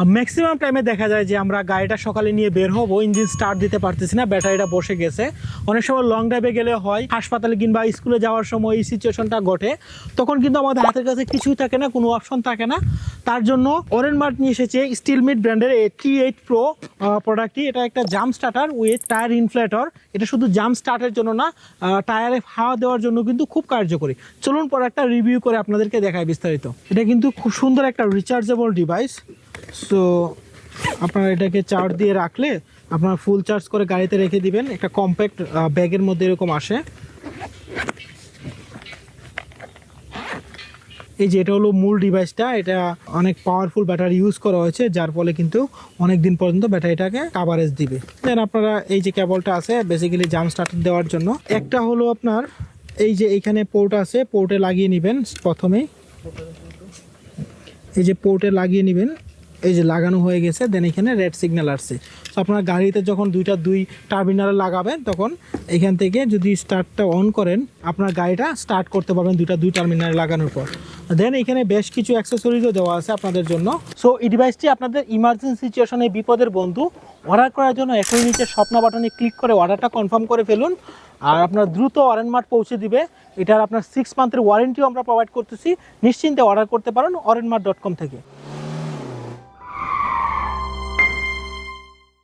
Maximum টাইমে দেখা যায় যে আমরা গাড়িটা সকালে নিয়ে বের হবো, ইঞ্জিন স্টার্ট দিতে পারতেছি না, ব্যাটারিটা বসে গেছে। অনেক সময় লং ড্রাইভে গেলে হয়, হাসপাতালে কিংবা স্কুলে যাওয়ার সময় এই সিচুয়েশনটা ঘটে। তখন কিন্তু আমাদের হাতের কাছে কিছুই থাকে না, কোনো অপশন থাকে না। তার জন্য ওরেনমার্ট নিয়ে এসেছে স্টিলমিট ব্র্যান্ডের T8 Pro প্রোডাক্টটি। এটা একটা জাম্প স্টার্টার উইথ টায়ার ইনফ্লেটর। এটা শুধু জাম্প স্টার্টের জন্য না, টায়ারে হাওয়া দেওয়ার জন্য কিন্তু খুব কার্যকরী। চলুন পরে একটা রিভিউ করে আপনাদেরকে দেখায় বিস্তারিত। এটা কিন্তু খুব সুন্দর একটা রিচার্জেবল ডিভাইস। সো আপনারা এটাকে চার্জ দিয়ে রাখলে আপনারা ফুল চার্জ করে গাড়িতে রেখে দিবেন। একটা কম্প্যাক্ট ব্যাগের মধ্যে এরকম আসে। এই যে এটা হলো মূল ডিভাইসটা। এটা অনেক পাওয়ারফুল ব্যাটারি ইউজ করা হয়েছে, যার ফলে কিন্তু অনেক দিন পর্যন্ত ব্যাটারিটাকে কাভারেজ দিবে। দেন আপনারা এই যে কেবলটা আছে বেসিক্যালি জাম্প স্টার্টার দেওয়ার জন্য। একটা হলো আপনার এই যে এইখানে পোর্ট আছে, পোর্টে লাগিয়ে নেবেন। প্রথমেই এই যে পোর্টে লাগিয়ে নেবেন, এই যে লাগানো হয়ে গেছে। দেন এখানে রেড সিগন্যাল আসছে। তো আপনার গাড়িতে যখন দুই টার্মিনালে লাগাবেন, তখন এখান থেকে যদি স্টার্টটা অন করেন, আপনার গাড়িটা স্টার্ট করতে পারবেন দুই টার্মিনালে লাগানোর পর। দেন এখানে বেশ কিছু অ্যাক্সেসরিজও দেওয়া আছে আপনাদের জন্য। সো এই ডিভাইসটি আপনাদের ইমার্জেন্সি সিচুয়েশনে বিপদের বন্ধু। অর্ডার করার জন্য এখনই নিচে স্বপ্ন বাটনে ক্লিক করে অর্ডারটা কনফার্ম করে ফেলুন। আর আপনার দ্রুত ওরেনমার্ট পৌঁছে দিবে। এটার আপনার 6 মান্থের ওয়ারেন্টিও আমরা প্রোভাইড করতেছি। নিশ্চিন্তে অর্ডার করতে পারেন ওরেনমার্ট.com থেকে।